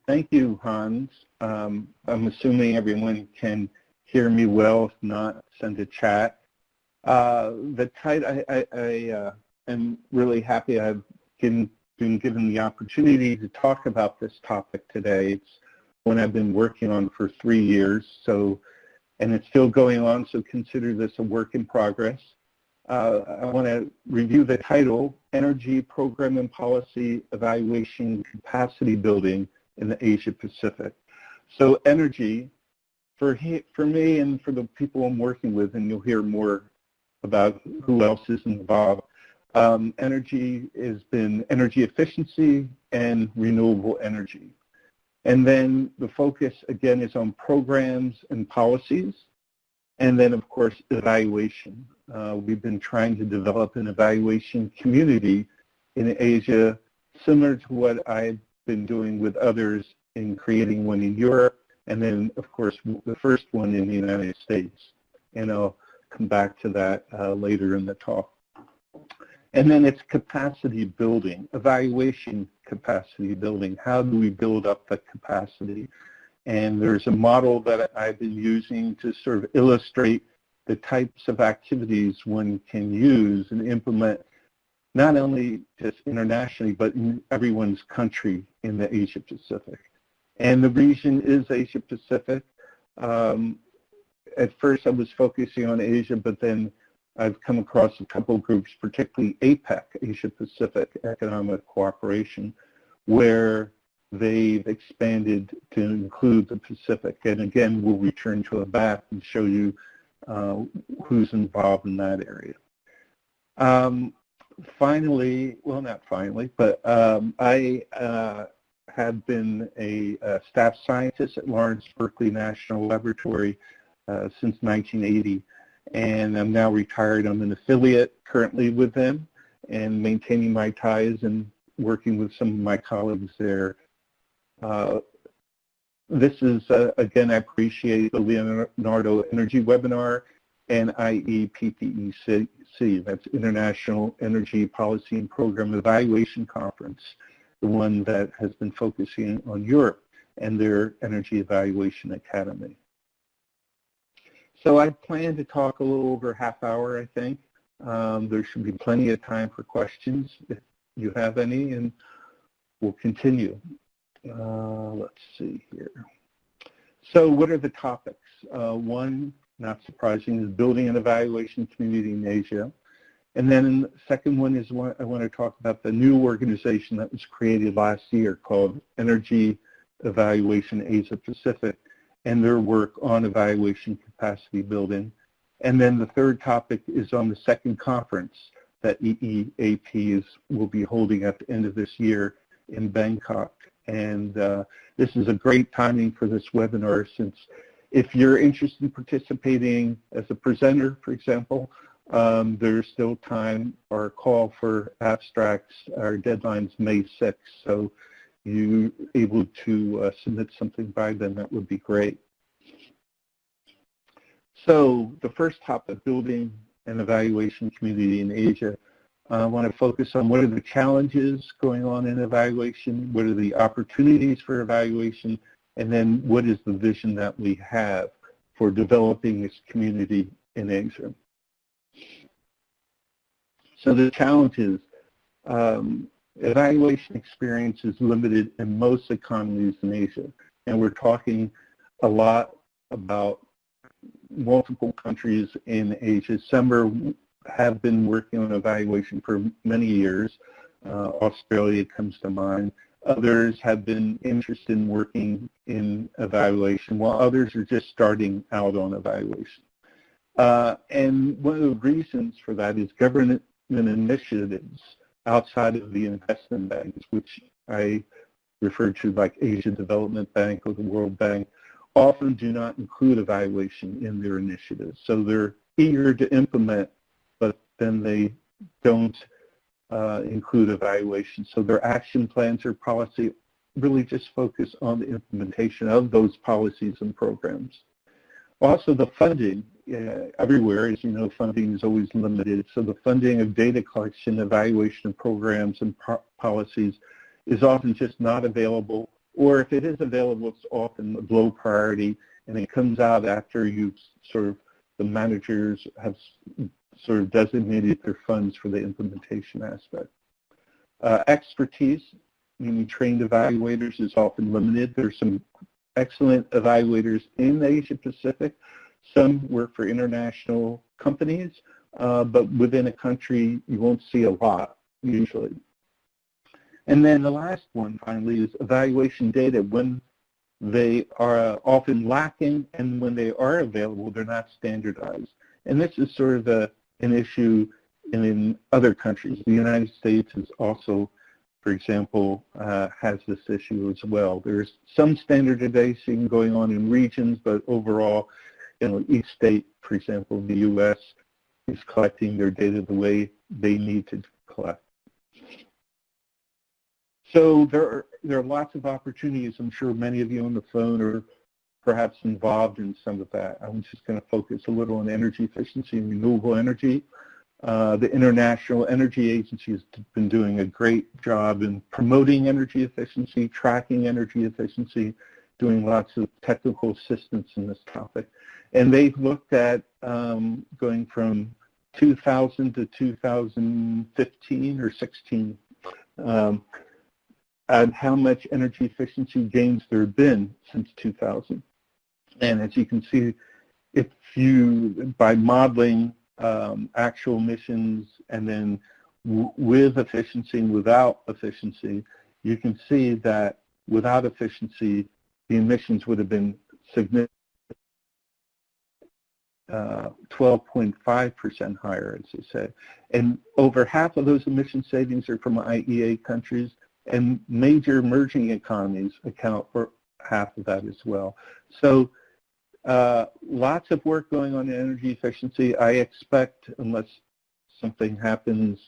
Thank you, Hans. I'm assuming everyone can hear me well. If not, send a chat. The title, I am really happy I've been given the opportunity to talk about this topic today. It's one I've been working on for 3 years, and it's still going on, so consider this a work in progress. I want to review the title, Energy Program and Policy Evaluation Capacity Building in the Asia Pacific. So energy, for me and for the people I'm working with, and you'll hear more about who else is involved, energy has been energy efficiency and renewable energy. And then the focus, again, is on programs and policies, and then, of course, evaluation. We've been trying to develop an evaluation community in Asia, similar to what I've been doing with others in creating one in Europe, and then, of course, the first one in the United States. And I'll come back to that later in the talk. And then it's capacity building, evaluation capacity building. How do we build up the capacity? And there's a model that I've been using to sort of illustrate the types of activities one can use and implement, not only just internationally, but in everyone's country in the Asia Pacific. And the region is Asia Pacific. At first I was focusing on Asia, but then I've come across a couple of groups, particularly APEC, Asia Pacific Economic Cooperation, where they've expanded to include the Pacific. And again, we'll return to a map and show you who's involved in that area. Finally, well, not finally, but I have been a staff scientist at Lawrence Berkeley National Laboratory since 1980, and I'm now retired. I'm an affiliate currently with them and maintaining my ties and working with some of my colleagues there. This is, again, I appreciate the Leonardo Energy webinar and IEPPEC, that's International Energy Policy and Program Evaluation Conference, the one that has been focusing on Europe and their Energy Evaluation Academy. So I plan to talk a little over a half hour, I think. There should be plenty of time for questions if you have any, and we'll continue. Let's see here. So what are the topics? One, not surprising, is building an evaluation community in Asia. And then the second one is I want to talk about the new organization that was created last year called Energy Evaluation Asia Pacific, and their work on evaluation capacity building. And then the third topic is on the second conference that EEAP will be holding at the end of this year in Bangkok. And this is a great timing for this webinar, since if you're interested in participating as a presenter, for example, there's still time. Our call for abstracts, our deadline's May 6th, so you're able to submit something by then, that would be great. So the first topic, building an evaluation community in Asia. I want to focus on what are the challenges going on in evaluation, what are the opportunities for evaluation, and then what is the vision that we have for developing this community in Asia. So the challenges, evaluation experience is limited in most economies in Asia, and we're talking a lot about multiple countries in Asia. Some have been working on evaluation for many years. Australia comes to mind. Others have been interested in working in evaluation, while others are just starting out on evaluation. And one of the reasons for that is government initiatives outside of the investment banks, which I refer to like Asia Development Bank or the World Bank, often do not include evaluation in their initiatives. So they're eager to implement, but then they don't include evaluation. So their action plans or policy really just focus on the implementation of those policies and programs. Also the funding, everywhere, as you know, funding is always limited. So the funding of data collection, evaluation of programs and policies is often just not available or if it is available, it's often a low priority, and it comes out after you've the managers have designated their funds for the implementation aspect. Expertise, meaning trained evaluators, is often limited. There's some excellent evaluators in Asia Pacific. Some work for international companies, but within a country, you won't see a lot, usually. And then the last one, finally, is evaluation data. When they are often lacking, and when they are available, they're not standardized. And this is an issue in other countries. The United States is also, for example, has this issue as well. There's some standardization going on in regions, but overall, each state, for example, in the U.S., is collecting their data the way they need to collect. So there are lots of opportunities. I'm sure many of you on the phone are perhaps involved in some of that. I'm just going to focus a little on energy efficiency and renewable energy. The International Energy Agency has been doing a great job in promoting energy efficiency, tracking energy efficiency, doing lots of technical assistance in this topic. And they've looked at going from 2000 to 2015 or 16, and how much energy efficiency gains there have been since 2000. And as you can see, if you, by modeling actual emissions and then with efficiency and without efficiency, you can see that without efficiency, the emissions would have been significant, 12.5% higher, as I say. And over half of those emission savings are from IEA countries, and major emerging economies account for half of that as well. So lots of work going on in energy efficiency. I expect, unless something happens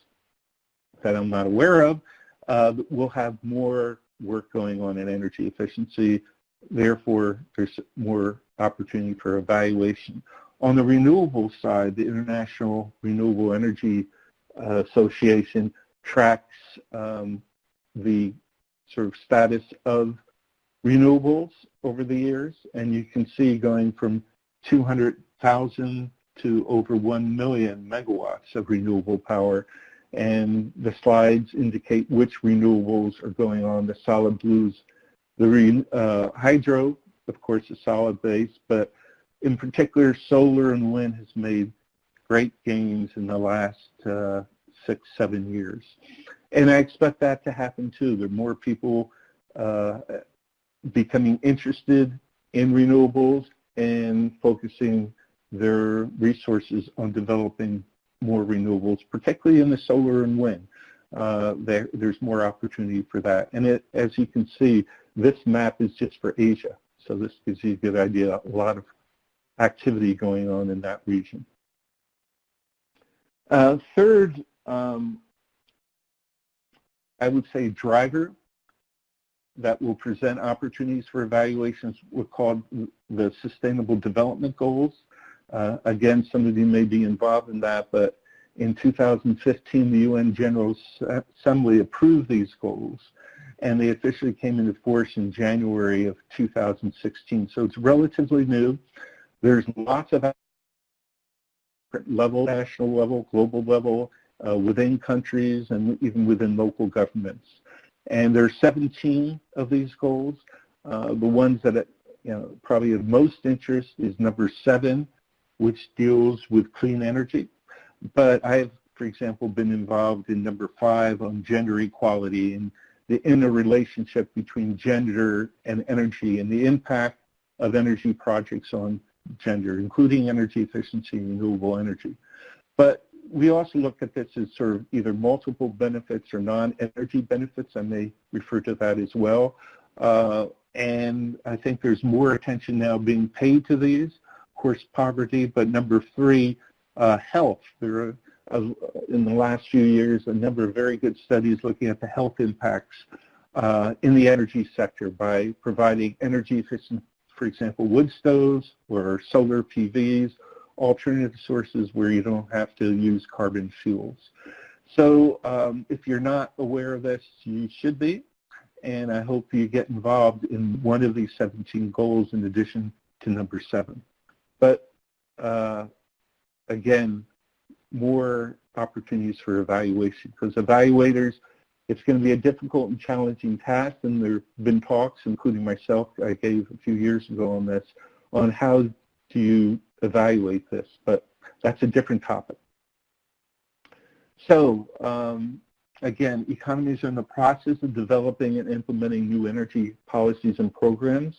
that I'm not aware of, we'll have more work going on in energy efficiency. Therefore, there's more opportunity for evaluation. On the renewable side, the International Renewable Energy Association tracks the status of renewables over the years, and you can see going from 200,000 to over 1 million megawatts of renewable power. And the slides indicate which renewables are going on. The solid blues, the hydro, of course, is solid base, but in particular, solar and wind has made great gains in the last 6-7 years. And I expect that to happen too. There are more people becoming interested in renewables and focusing their resources on developing more renewables, particularly in the solar and wind. There's more opportunity for that. And as you can see, this map is just for Asia. So this gives you a good idea, a lot of activity going on in that region. Third, I would say driver that will present opportunities for evaluations were called the Sustainable Development Goals. Again, some of you may be involved in that, but in 2015, the UN General Assembly approved these goals, and they officially came into force in January of 2016. So it's relatively new. There's lots of level, national level, global level, within countries and even within local governments. And there are 17 of these goals. The ones that probably of most interest is number 7, which deals with clean energy. But I have, for example, been involved in number 5 on gender equality and the interrelationship between gender and energy and the impact of energy projects on gender, including energy efficiency and renewable energy. But we also look at this as either multiple benefits or non-energy benefits. I may refer to that as well. And I think there's more attention now being paid to these. Of course, poverty, but number 3, health. There are, in the last few years, a number of very good studies looking at the health impacts in the energy sector by providing energy efficient, for example, wood stoves or solar PVs, alternative sources where you don't have to use carbon fuels. So if you're not aware of this, you should be. and I hope you get involved in one of these 17 goals in addition to number 7. But again, more opportunities for evaluation, because evaluators, it's going to be a difficult and challenging task, and there have been talks, including myself, I gave a few years ago on this, on how do you evaluate this, but that's a different topic. So again, economies are in the process of developing and implementing new energy policies and programs.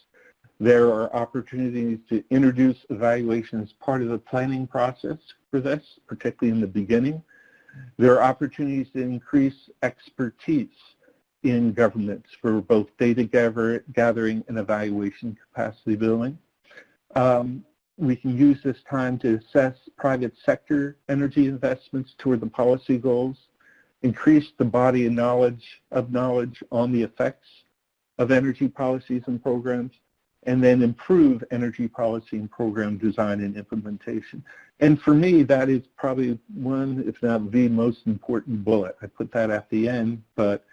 There are opportunities to introduce evaluation as part of the planning process for this, particularly in the beginning. There are opportunities to increase expertise in governments for both data gathering and evaluation capacity building. We can use this time to assess private sector energy investments toward the policy goals, increase the body of knowledge on the effects of energy policies and programs, and then improve energy policy and program design and implementation. And for me, that is probably one, if not the most important bullet. I put that at the end, but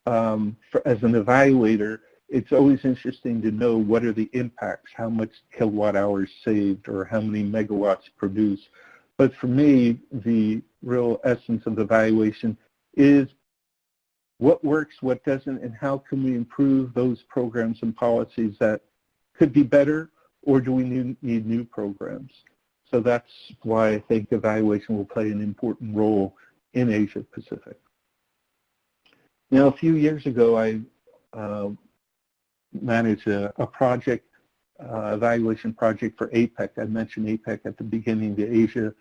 as an evaluator, it's always interesting to know what are the impacts, how much kilowatt hours saved or how many megawatts produced. But for me, the real essence of evaluation is what works, what doesn't, and how can we improve those programs and policies that could be better, or do we need new programs? So that's why I think evaluation will play an important role in Asia Pacific. Now, a few years ago, I managed a project, evaluation project for APEC. I mentioned APEC at the beginning, the Asia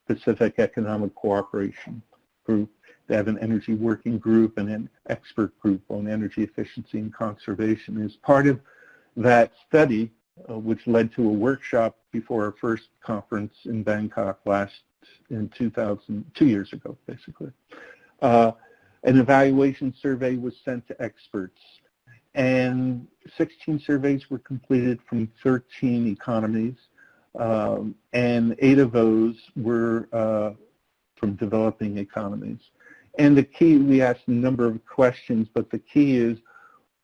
Pacific Economic Cooperation Group. They have an energy working group and an expert group on energy efficiency and conservation. As part of that study, which led to a workshop before our first conference in Bangkok in 2 years ago, basically. An evaluation survey was sent to experts, and 16 surveys were completed from 13 economies, and 8 of those were from developing economies. And the key, we asked a number of questions, but the key is,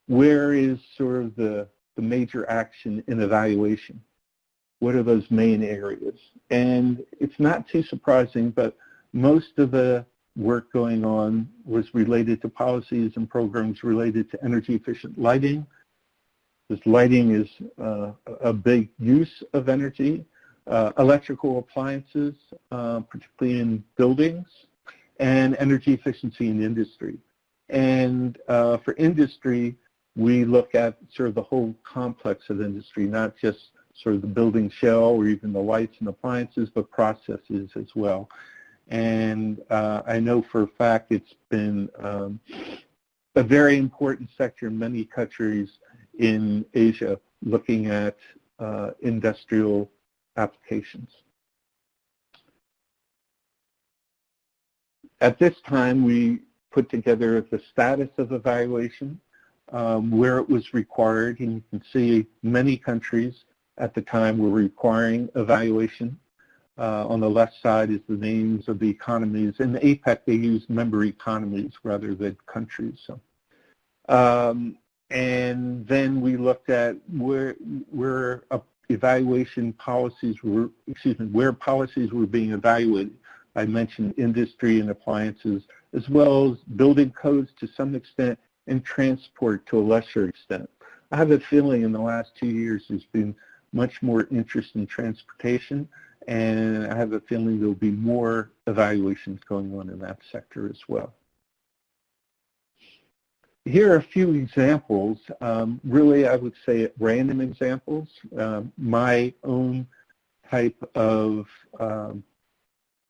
where is sort of the major action in evaluation? What are those main areas? And it's not too surprising, but most of the work going on was related to policies and programs related to energy efficient lighting. Because lighting is a big use of energy, electrical appliances, particularly in buildings, and energy efficiency in industry. And for industry, we look at sort of the whole complex of industry, not just sort of the building shell or even the lights and appliances, but processes as well. And I know for a fact it's been a very important sector in many countries in Asia looking at industrial applications. At this time, we put together the status of evaluation, where it was required, and you can see many countries at the time were requiring evaluation. On the left side is the names of the economies. In the APEC, they use member economies rather than countries. So, and then we looked at where evaluation policies were, where policies were being evaluated. I mentioned industry and appliances, as well as building codes to some extent, and transport to a lesser extent. I have a feeling in the last 2 years there's been much more interest in transportation, and I have a feeling there'll be more evaluations going on in that sector as well. Here are a few examples, really I would say random examples, my own type of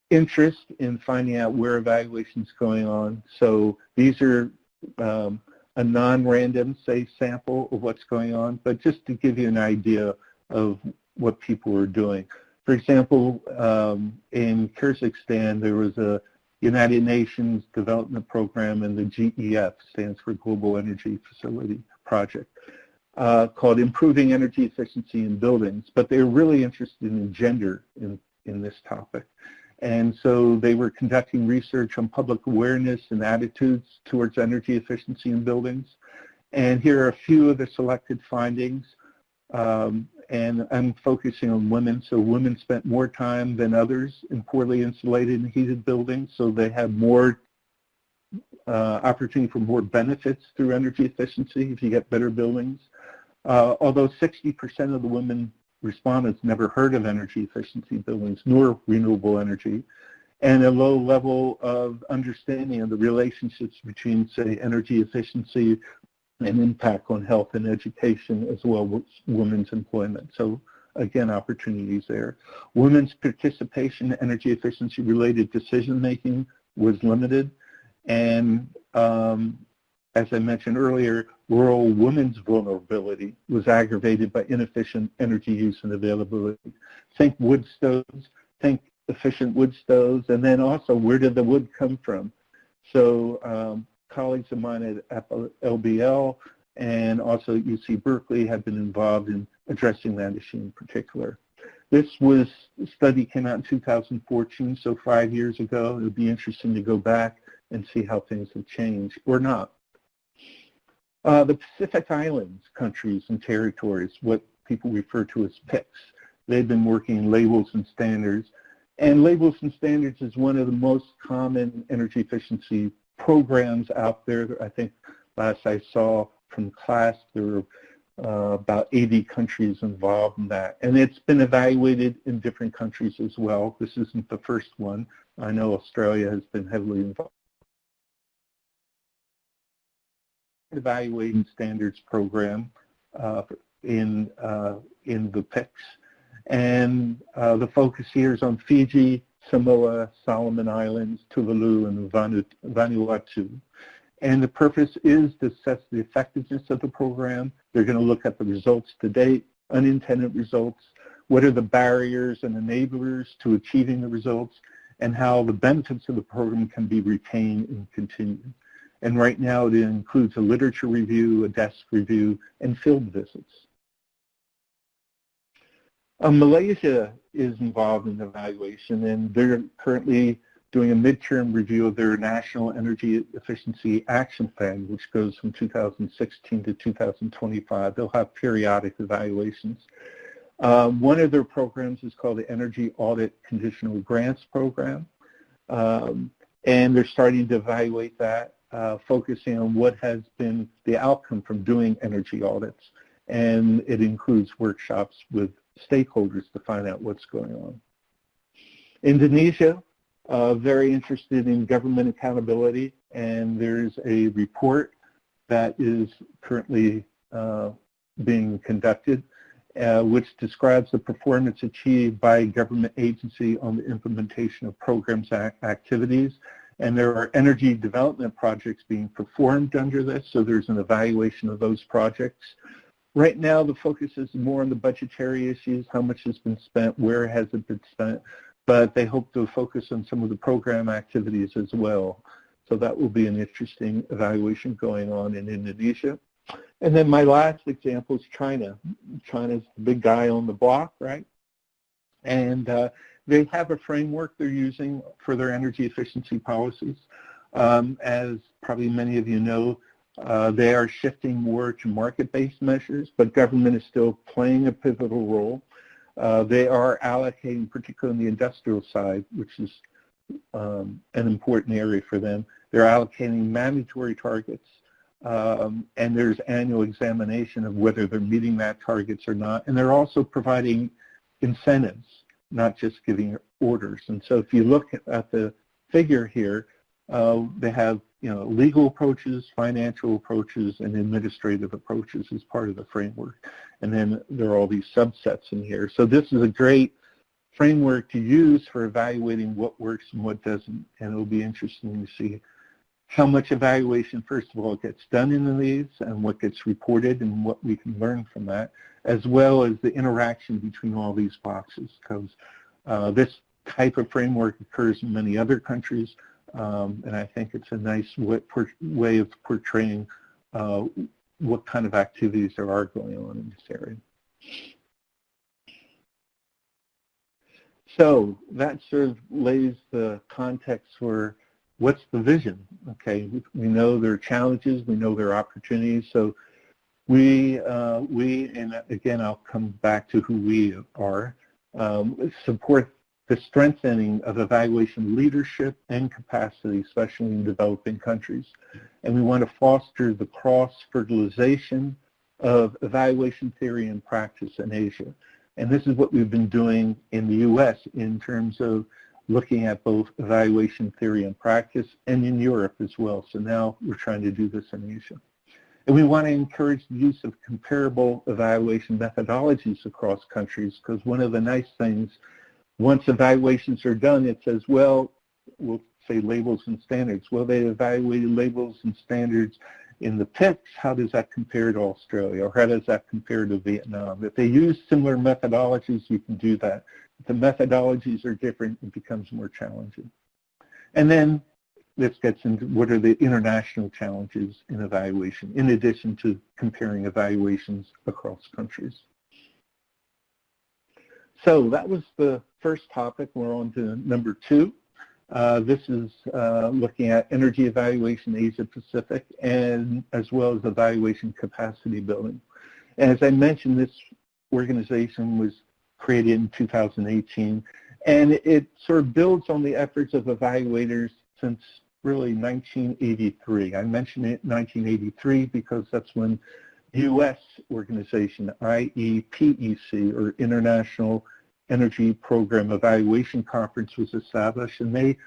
interest in finding out where evaluation is going on. So these are a non-random, say, sample of what's going on, but just to give you an idea of what people are doing. For example, in Kyrgyzstan, there was a United Nations development program, and the GEF stands for Global Energy Facility Project, called Improving Energy Efficiency in Buildings, but they're really interested in gender in this topic. And so they were conducting research on public awareness and attitudes towards energy efficiency in buildings. And here are a few of the selected findings. And I'm focusing on women. So women spent more time than others in poorly insulated and heated buildings, so they have more opportunity for more benefits through energy efficiency if you get better buildings. Although 60% of the women respondents never heard of energy efficiency buildings nor renewable energy, and a low level of understanding of the relationships between, say, energy efficiency and impact on health and education, as well as women's employment. So again, opportunities there. Women's participation in energy efficiency related decision making was limited, and as I mentioned earlier, rural women's vulnerability was aggravated by inefficient energy use and availability. Think wood stoves, think efficient wood stoves, and then also where did the wood come from? So colleagues of mine at LBL and also at UC Berkeley have been involved in addressing that issue in particular. This study came out in 2014, so 5 years ago. It would be interesting to go back and see how things have changed or not. The Pacific Islands countries and territories, what people refer to as PICs, they've been working labels and standards. And labels and standards is one of the most common energy efficiency programs out there. I think last I saw from class, there were about 80 countries involved in that. And it's been evaluated in different countries as well. This isn't the first one. I know Australia has been heavily involved. Evaluating standards program in the PICs. And the focus here is on Fiji, Samoa, Solomon Islands, Tuvalu, and Vanuatu. And the purpose is to assess the effectiveness of the program. They're going to look at the results to date, unintended results, what are the barriers and enablers to achieving the results, and how the benefits of the program can be retained and continued. And right now it includes a literature review, a desk review, and field visits. Malaysia is involved in the evaluation, and they're currently doing a midterm review of their National Energy Efficiency Action Plan, which goes from 2016 to 2025. They'll have periodic evaluations. One of their programs is called the Energy Audit Conditional Grants Program, and they're starting to evaluate that, focusing on what has been the outcome from doing energy audits. And it includes workshops with stakeholders to find out what's going on. Indonesia, very interested in government accountability, and there's a report that is currently being conducted, which describes the performance achieved by a government agency on the implementation of programs and activities. And there are energy development projects being performed under this, so there's an evaluation of those projects. Right now, the focus is more on the budgetary issues, how much has been spent, where has it been spent, but they hope to focus on some of the program activities as well. So that will be an interesting evaluation going on in Indonesia. And then my last example is China. China's the big guy on the block, right? And they have a framework they're using for their energy efficiency policies. As probably many of you know, they are shifting more to market-based measures, but government is still playing a pivotal role. They are allocating, particularly on the industrial side, which is an important area for them, they're allocating mandatory targets, and there's annual examination of whether they're meeting that targets or not. And they're also providing incentives, not just giving orders. And so if you look at the figure here, they have legal approaches, financial approaches, and administrative approaches as part of the framework. And then there are all these subsets in here. So this is a great framework to use for evaluating what works and what doesn't. And it'll be interesting to see how much evaluation, first of all, gets done in these and what gets reported and what we can learn from that, as well as the interaction between all these boxes. Because this type of framework occurs in many other countries. And I think it's a nice way of portraying what kind of activities there are going on in this area. So that sort of lays the context for what's the vision? Okay, we know there are challenges, we know there are opportunities, so we and again, I'll come back to who we are, support the strengthening of evaluation leadership and capacity, especially in developing countries. And we want to foster the cross-fertilization of evaluation theory and practice in Asia. And this is what we've been doing in the U.S. in terms of looking at both evaluation theory and practice, and in Europe as well. So now we're trying to do this in Asia. And we want to encourage the use of comparable evaluation methodologies across countries, because one of the nice things, once evaluations are done, it says, well, we'll say labels and standards. Well, they evaluated labels and standards in the PICs. How does that compare to Australia? Or how does that compare to Vietnam? If they use similar methodologies, you can do that. If the methodologies are different, it becomes more challenging. And then this gets into what are the international challenges in evaluation, in addition to comparing evaluations across countries. So that was the first topic. We're on to number 2. This is looking at energy evaluation Asia Pacific, and as well as evaluation capacity building. And as I mentioned, this organization was created in 2018, and it sort of builds on the efforts of evaluators since really 1983. I mentioned it 1983 because that's when U.S. organization, IEPEC, or International Energy Program Evaluation Conference, was established, and they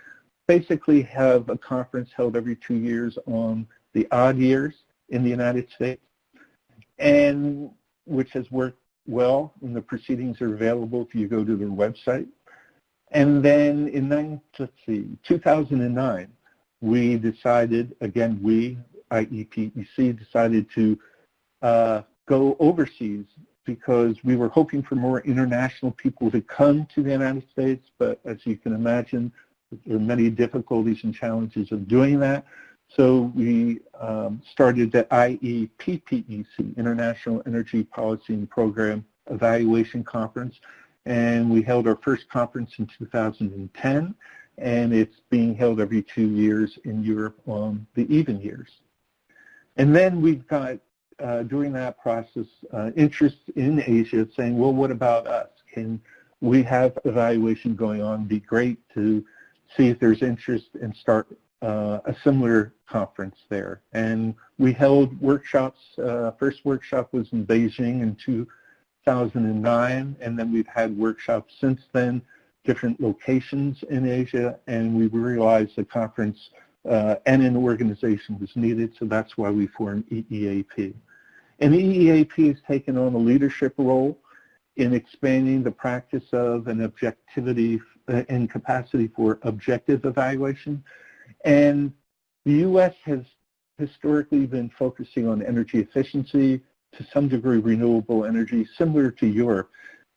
basically have a conference held every 2 years on the odd years in the United States, and which has worked well, and the proceedings are available if you go to their website. And then in 2009, we decided, again, IEPEC decided to go overseas, because we were hoping for more international people to come to the United States, but as you can imagine, there are many difficulties and challenges of doing that. So we started the IEPPEC, International Energy Policy and Program Evaluation Conference, and we held our first conference in 2010, and it's being held every 2 years in Europe on the even years. And then we've got, during that process, interest in Asia saying, well, what about us? Can we have evaluation going on? It'd be great to see if there's interest and start a similar conference there. And we held workshops. First workshop was in Beijing in 2009, and then we've had workshops since then, different locations in Asia, and we realized the conference and an organization was needed, so that's why we formed EEAP. And EEAP has taken on a leadership role in expanding the practice of an objectivity and capacity for objective evaluation. And the U.S. has historically been focusing on energy efficiency, to some degree renewable energy, similar to Europe.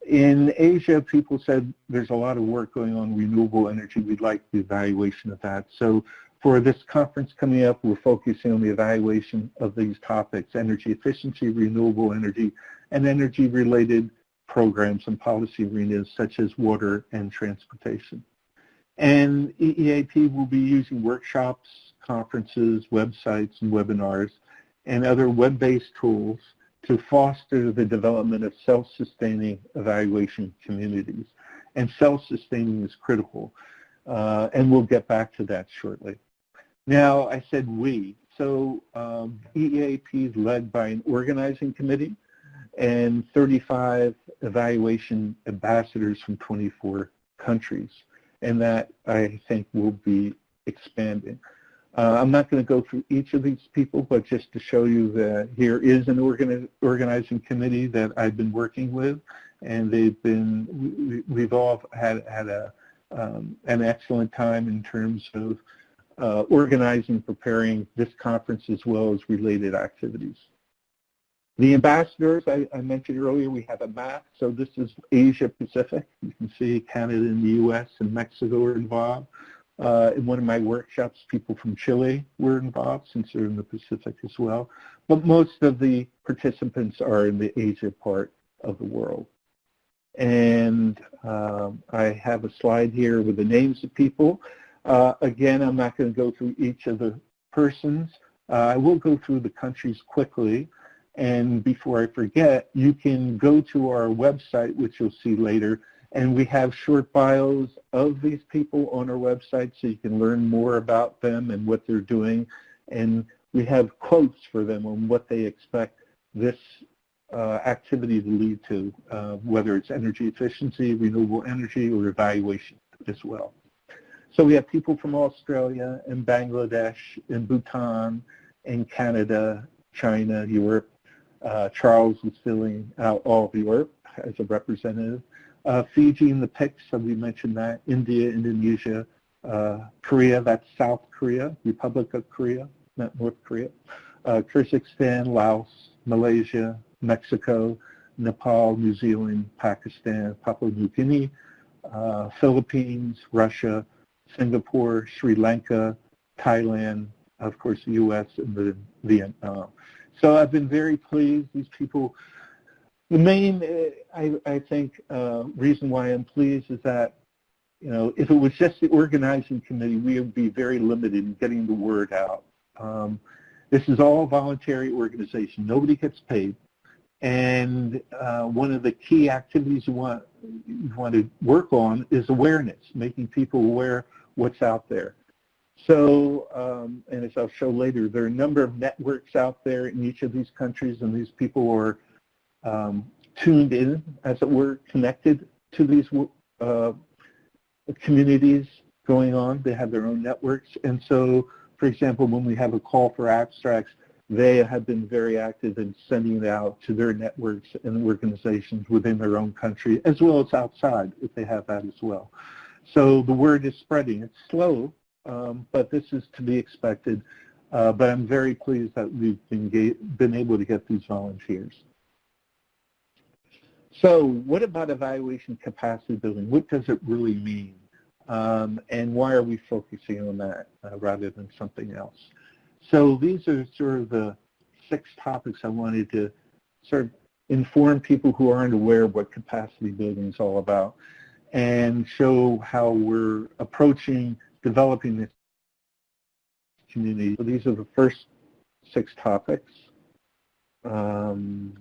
In Asia, people said there's a lot of work going on renewable energy. We'd like the evaluation of that. So for this conference coming up, we're focusing on the evaluation of these topics: energy efficiency, renewable energy, and energy-related programs and policy arenas such as water and transportation. And EEAP will be using workshops, conferences, websites, and webinars, and other web-based tools to foster the development of self-sustaining evaluation communities. And self-sustaining is critical, and we'll get back to that shortly. Now, I said we. So EEAP is led by an organizing committee and 35 evaluation ambassadors from 24 countries. And that, I think, will be expanding. I'm not going to go through each of these people, but just to show you that here is an organizing committee that I've been working with, and we've all had an excellent time in terms of organizing, preparing this conference as well as related activities. The ambassadors, I mentioned earlier, we have a map. So this is Asia Pacific. You can see Canada and the U.S. and Mexico are involved. In one of my workshops, people from Chile were involved, since they're in the Pacific as well. But most of the participants are in the Asia part of the world. And I have a slide here with the names of people. Again, I'm not going to go through each of the persons. I will go through the countries quickly. And before I forget, you can go to our website, which you'll see later, and we have short bios of these people on our website so you can learn more about them and what they're doing. And we have quotes for them on what they expect this activity to lead to, whether it's energy efficiency, renewable energy, or evaluation as well. So we have people from Australia and Bangladesh and Bhutan and Canada, China, Europe. Charles is filling out all of Europe as a representative. Fiji and the PIC, so we mentioned that. India, Indonesia, Korea, that's South Korea, Republic of Korea, not North Korea. Kyrgyzstan, Laos, Malaysia, Mexico, Nepal, New Zealand, Pakistan, Papua New Guinea, Philippines, Russia, Singapore, Sri Lanka, Thailand, of course the U.S. and Vietnam. So I've been very pleased. These people, the main, I think, reason why I'm pleased is that, you know, if it was just the organizing committee, we would be very limited in getting the word out. This is all voluntary organization. Nobody gets paid. And one of the key activities you want to work on is awareness, making people aware what's out there. So, and as I'll show later, there are a number of networks out there in each of these countries, and these people are tuned in, as it were, connected to these communities going on. They have their own networks. And so, for example, when we have a call for abstracts, they have been very active in sending it out to their networks and organizations within their own country, as well as outside, if they have that as well. So the word is spreading. It's slow, but this is to be expected. But I'm very pleased that we've been able to get these volunteers. So what about evaluation capacity building? What does it really mean? And why are we focusing on that rather than something else? So these are sort of the 6 topics I wanted to sort of inform people who aren't aware of what capacity building is all about and show how we're approaching developing this community. So these are the first 6 topics. And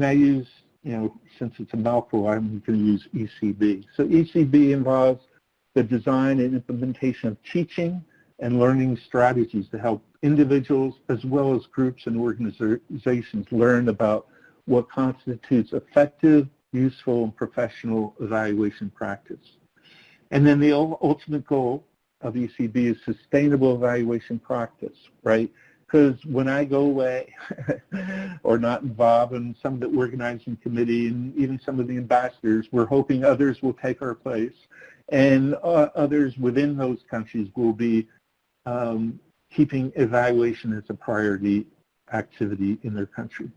I use, you know, since it's a mouthful, I'm going to use ECB. So ECB involves the design and implementation of teaching and learning strategies to help individuals as well as groups and organizations learn about what constitutes effective, useful, and professional evaluation practice. And then the ultimate goal of ECB is sustainable evaluation practice, right? Because when I go away or not involved in some of the organizing committee and even some of the ambassadors, we're hoping others will take our place, and others within those countries will be keeping evaluation as a priority activity in their country.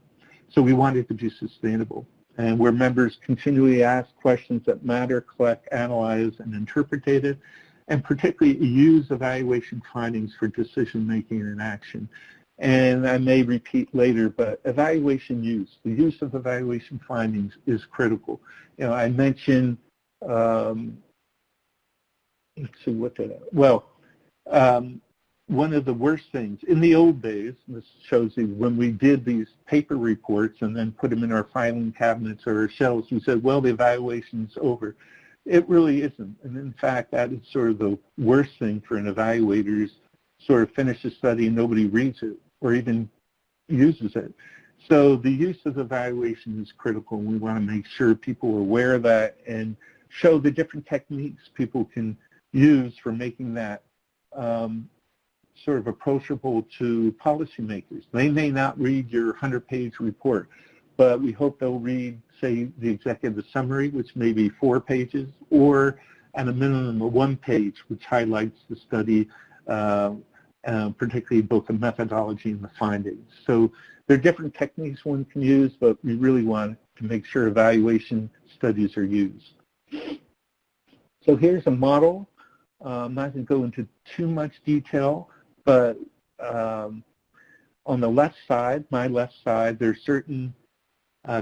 So we want it to be sustainable, and where members continually ask questions that matter, collect, analyze, and interpret data, and particularly use evaluation findings for decision-making and action. And I may repeat later, but evaluation use, the use of evaluation findings is critical. You know, I mentioned, let's see, what did I, well, one of the worst things, in the old days, and this shows you when we did these paper reports and then put them in our filing cabinets or our shelves, we said, well, the evaluation's over. It really isn't. And in fact, that is sort of the worst thing for an evaluator is sort of finish a study and nobody reads it or even uses it. So the use of evaluation is critical, and we want to make sure people are aware of that and show the different techniques people can use for making that sort of approachable to policymakers. They may not read your 100-page report, but we hope they'll read, say, the executive summary, which may be 4 pages, or at a minimum of 1 page, which highlights the study, particularly both the methodology and the findings. So there are different techniques one can use, but we really want to make sure evaluation studies are used. So here's a model. I'm not going to go into too much detail, but on the left side, my left side, there's certain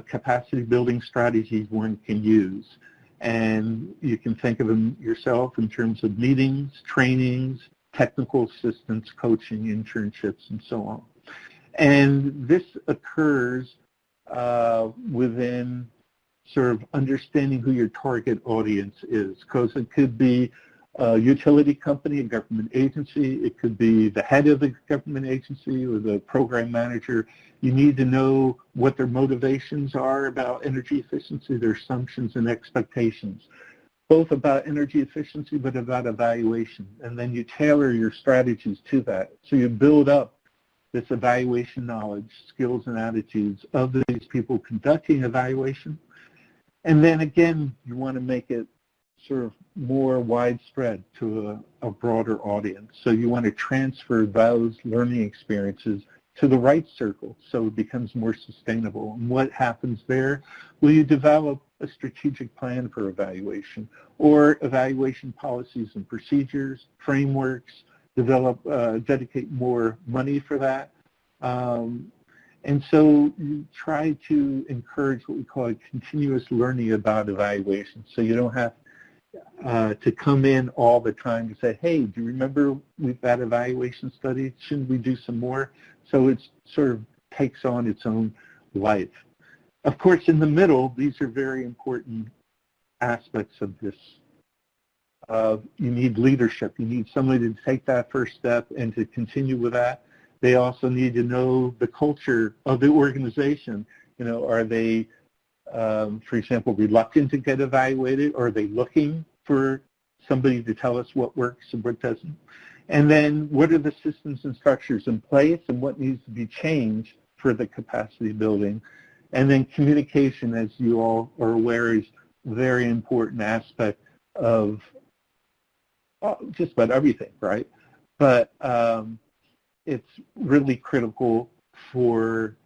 capacity building strategies one can use. And you can think of them yourself in terms of meetings, trainings, technical assistance, coaching, internships, and so on. And this occurs within sort of understanding who your target audience is, because it could be a utility company, a government agency, it could be the head of the government agency or the program manager. You need to know what their motivations are about energy efficiency, their assumptions and expectations, both about energy efficiency but about evaluation. And then you tailor your strategies to that. So you build up this evaluation knowledge, skills, and attitudes of these people conducting evaluation. And then again, you want to make it sort of more widespread to a broader audience. So you want to transfer those learning experiences to the right circle so it becomes more sustainable. And what happens there? Well, you develop a strategic plan for evaluation or evaluation policies and procedures, frameworks, dedicate more money for that. And so you try to encourage what we call a continuous learning about evaluation. So you don't have to come in all the time and say, hey, do you remember we've got evaluation studies? Shouldn't we do some more? So it sort of takes on its own life. Of course, in the middle, these are very important aspects of this. You need leadership. You need somebody to take that first step and to continue with that. They also need to know the culture of the organization. You know, are they, for example, reluctant to get evaluated? Or are they looking for somebody to tell us what works and what doesn't? And then what are the systems and structures in place and what needs to be changed for the capacity building? And then communication, as you all are aware, is a very important aspect of just about everything, right? But it's really critical for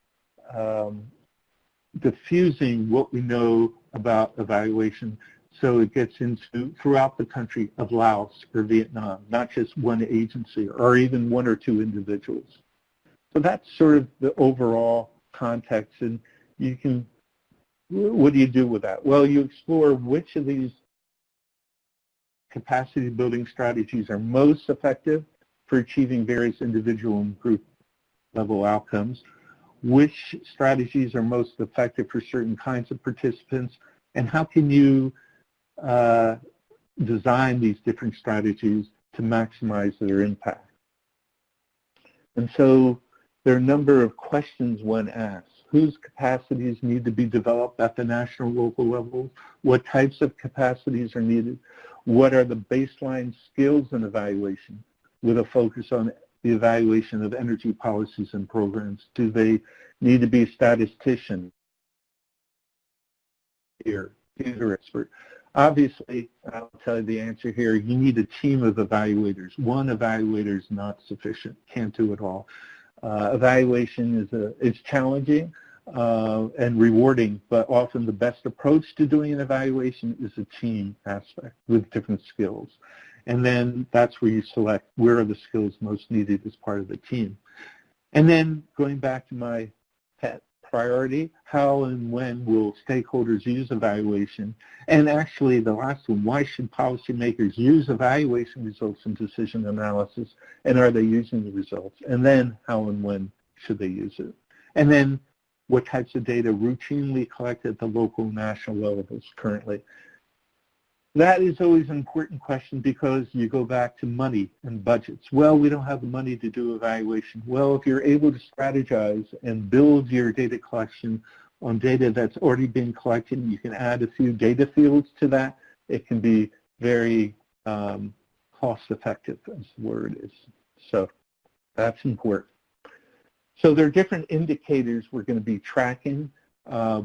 diffusing what we know about evaluation so it gets into throughout the country of Laos or Vietnam, not just one agency or even one or two individuals. So that's sort of the overall context, and you can, what do you do with that? Well, you explore which of these capacity building strategies are most effective for achieving various individual and group level outcomes, which strategies are most effective for certain kinds of participants, and how can you design these different strategies to maximize their impact. And so there are a number of questions one asks. Whose capacities need to be developed at the national, local level? What types of capacities are needed? What are the baseline skills in evaluation with a focus on the evaluation of energy policies and programs? Do they need to be a statistician here, computer expert? Obviously, I'll tell you the answer here, you need a team of evaluators. One evaluator is not sufficient, can't do it all. Evaluation is challenging and rewarding, but often the best approach to doing an evaluation is a team aspect with different skills. And then that's where you select where are the skills most needed as part of the team. And then going back to my pet priority, how and when will stakeholders use evaluation? And actually the last one, why should policymakers use evaluation results in decision analysis, and are they using the results? And then how and when should they use it? And then what types of data routinely collected at the local and national levels currently? That is always an important question because you go back to money and budgets. Well, we don't have the money to do evaluation. Well, if you're able to strategize and build your data collection on data that's already been collected, you can add a few data fields to that. It can be very cost-effective, as the word is. So that's important. So there are different indicators we're going to be tracking.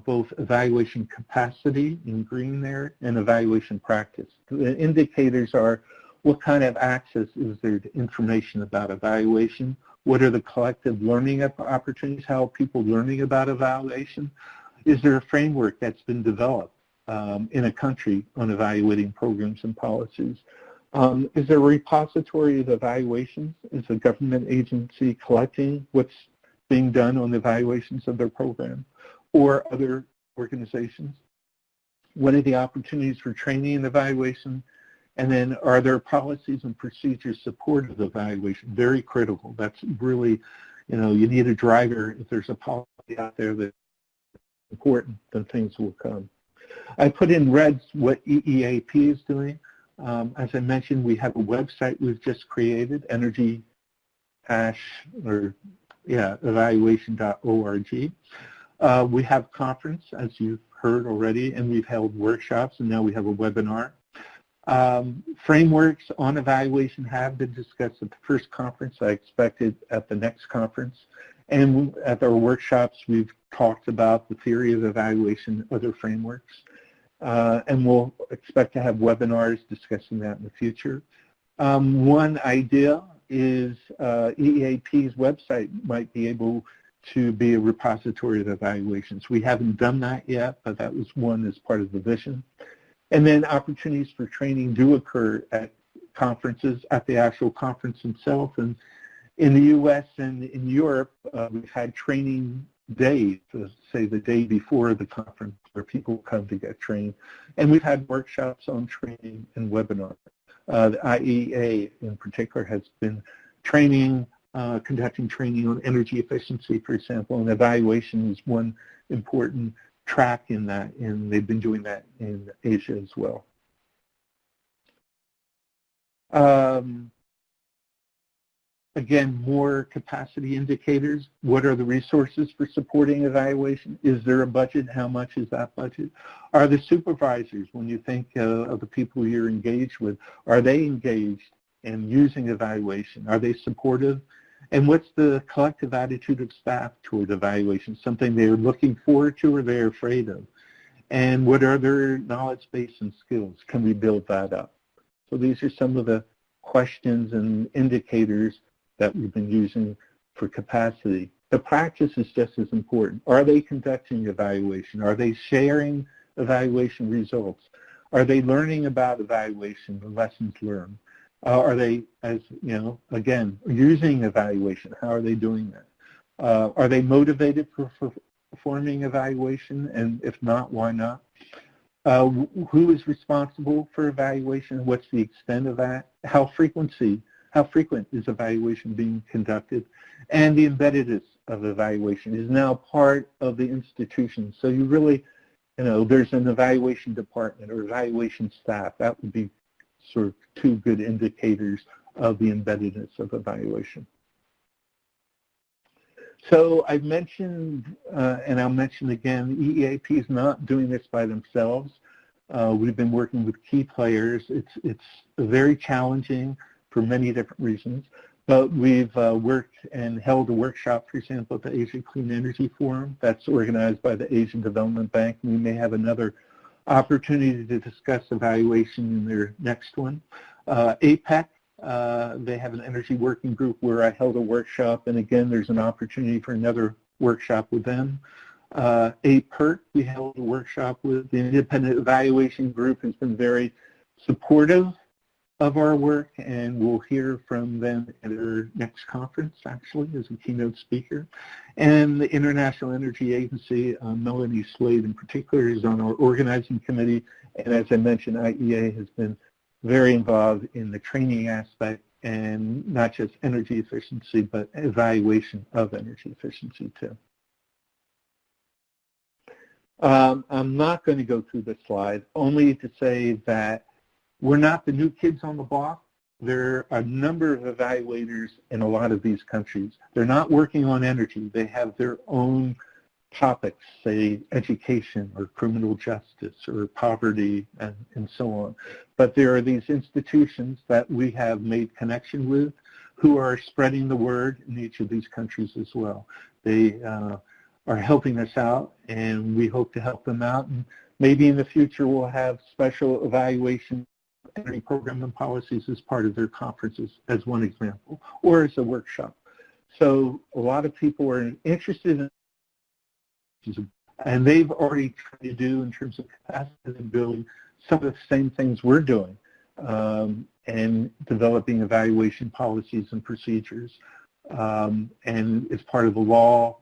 Both evaluation capacity in green there and evaluation practice. The indicators are what kind of access is there to information about evaluation? What are the collective learning opportunities? How are people learning about evaluation? Is there a framework that's been developed in a country on evaluating programs and policies? Is there a repository of evaluations? Is a government agency collecting what's being done on the evaluations of their program? Or other organizations. What are the opportunities for training and evaluation? And then are there policies and procedures supportive of evaluation? Very critical. That's really, you need a driver. If there's a policy out there that's important, then things will come. I put in red what EEAP is doing. As I mentioned, we have a website we've just created, evaluation.org. We have conference, as you've heard already, and we've held workshops, and now we have a webinar. Frameworks on evaluation have been discussed at the first conference. I expected at the next conference. And at our workshops, we've talked about the theory of evaluation, other frameworks. And we'll expect to have webinars discussing that in the future. One idea is EEAP's website might be able to be a repository of evaluations. We haven't done that yet, but that was one as part of the vision. And then opportunities for training do occur at conferences, at the actual conference itself. And in the U.S. and in Europe, we've had training days, say the day before the conference, where people come to get trained. And we've had workshops on training and webinars. The IEA in particular has been training, conducting training on energy efficiency, for example, and evaluation is one important track in that, and they've been doing that in Asia as well. Again, more capacity indicators. What are the resources for supporting evaluation? Is there a budget? How much is that budget? Are the supervisors, when you think of the people you're engaged with, are they engaged in using evaluation? Are they supportive? And what's the collective attitude of staff toward evaluation? Something they're looking forward to or they're afraid of? And what are their knowledge base and skills? Can we build that up? So these are some of the questions and indicators that we've been using for capacity. The practice is just as important. Are they conducting evaluation? Are they sharing evaluation results? Are they learning about evaluation, the lessons learned? Are they, as again, using evaluation? How are they doing that? Are they motivated for performing evaluation? And if not, why not? Who is responsible for evaluation? What's the extent of that? How frequent is evaluation being conducted? And the embeddedness of evaluation is now part of the institution. So you really, there's an evaluation department or evaluation staff. That would be sort of two good indicators of the embeddedness of evaluation. So I've mentioned, and I'll mention again, EEAP is not doing this by themselves. We've been working with key players. It's very challenging for many different reasons, but we've worked and held a workshop, for example, at the Asia Clean Energy Forum that's organized by the Asian Development Bank. And we may have another opportunity to discuss evaluation in their next one. APEC, they have an energy working group where I held a workshop, and again, there's an opportunity for another workshop with them. APEC, we held a workshop with. The Independent Evaluation Group has been very supportive of our work, and we'll hear from them at our next conference, actually, as a keynote speaker. And the International Energy Agency, Melanie Slade in particular, is on our organizing committee, and as I mentioned, IEA has been very involved in the training aspect, and not just energy efficiency, but evaluation of energy efficiency, too. I'm not going to go through this slide, only to say that we're not the new kids on the block. There are a number of evaluators in a lot of these countries. They're not working on energy. They have their own topics, say education or criminal justice or poverty and so on. But there are these institutions that we have made connection with who are spreading the word in each of these countries as well. They are helping us out, and we hope to help them out. And maybe in the future we'll have special evaluation energy program and policies as part of their conferences, as one example, or as a workshop. So a lot of people are interested in, and they've already tried to do in terms of capacity building some of the same things we're doing, and developing evaluation policies and procedures. And it's part of the law.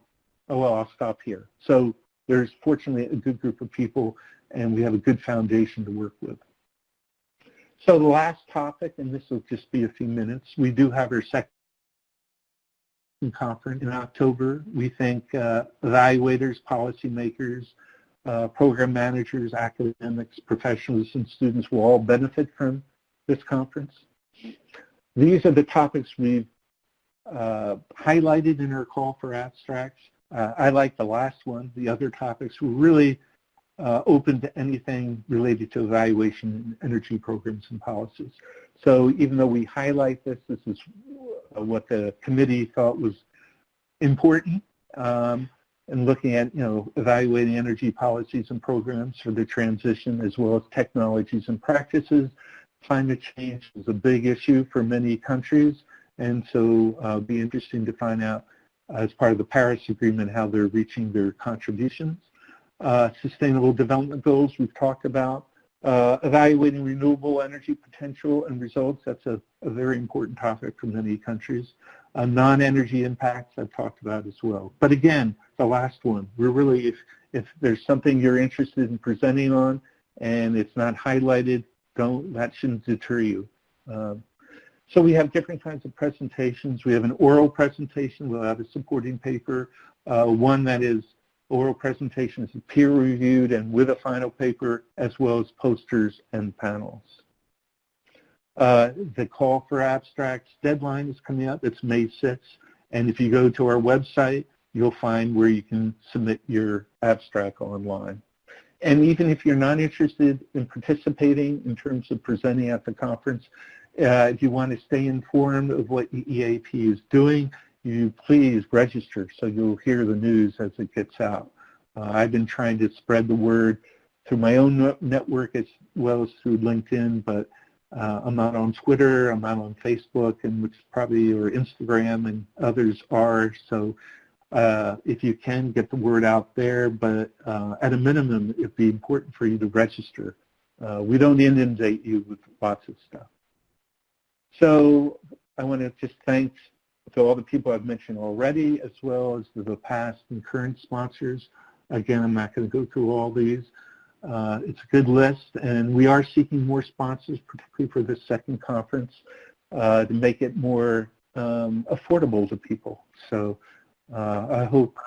Oh, well, I'll stop here. So there's fortunately a good group of people, and we have a good foundation to work with. So the last topic, and this will just be a few minutes, we do have our second conference in October. We think evaluators, policymakers, program managers, academics, professionals, and students will all benefit from this conference. These are the topics we've highlighted in our call for abstracts. I like the last one. The other topics were really open to anything related to evaluation in energy programs and policies. So even though we highlight this, this is what the committee thought was important in looking at, evaluating energy policies and programs for the transition, as well as technologies and practices. Climate change is a big issue for many countries, and so it'll be interesting to find out as part of the Paris Agreement how they're reaching their contributions. Sustainable development goals we've talked about. Evaluating renewable energy potential and results, that's a very important topic for many countries. Non-energy impacts I've talked about as well. But again, the last one, we're really, if there's something you're interested in presenting on and it's not highlighted, that shouldn't deter you. So we have different kinds of presentations. We have an oral presentation. We'll have a supporting paper. One that is oral presentation is peer-reviewed and with a final paper, as well as posters and panels. The call for abstracts deadline is coming up. It's May 6th. And if you go to our website, you'll find where you can submit your abstract online. And even if you're not interested in participating in terms of presenting at the conference, if you want to stay informed of what EEAP is doing, you please register so you'll hear the news as it gets out. I've been trying to spread the word through my own network as well as through LinkedIn, but I'm not on Twitter, I'm not on Facebook, and which probably, or Instagram, and others are. So if you can, get the word out there, but at a minimum, it'd be important for you to register. We don't inundate you with lots of stuff. So I want to just thank all the people I've mentioned already, as well as the past and current sponsors. Again, I'm not going to go through all these. It's a good list, and we are seeking more sponsors, particularly for this second conference, to make it more affordable to people. So I hope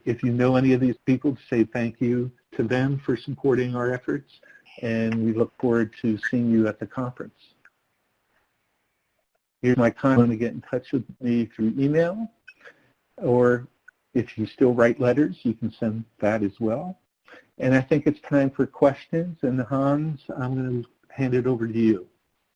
if you know any of these people, to say thank you to them for supporting our efforts, and we look forward to seeing you at the conference. Here's my contact to get in touch with me through email, or if you still write letters, you can send that as well. And I think it's time for questions, and Hans, I'm going to hand it over to you.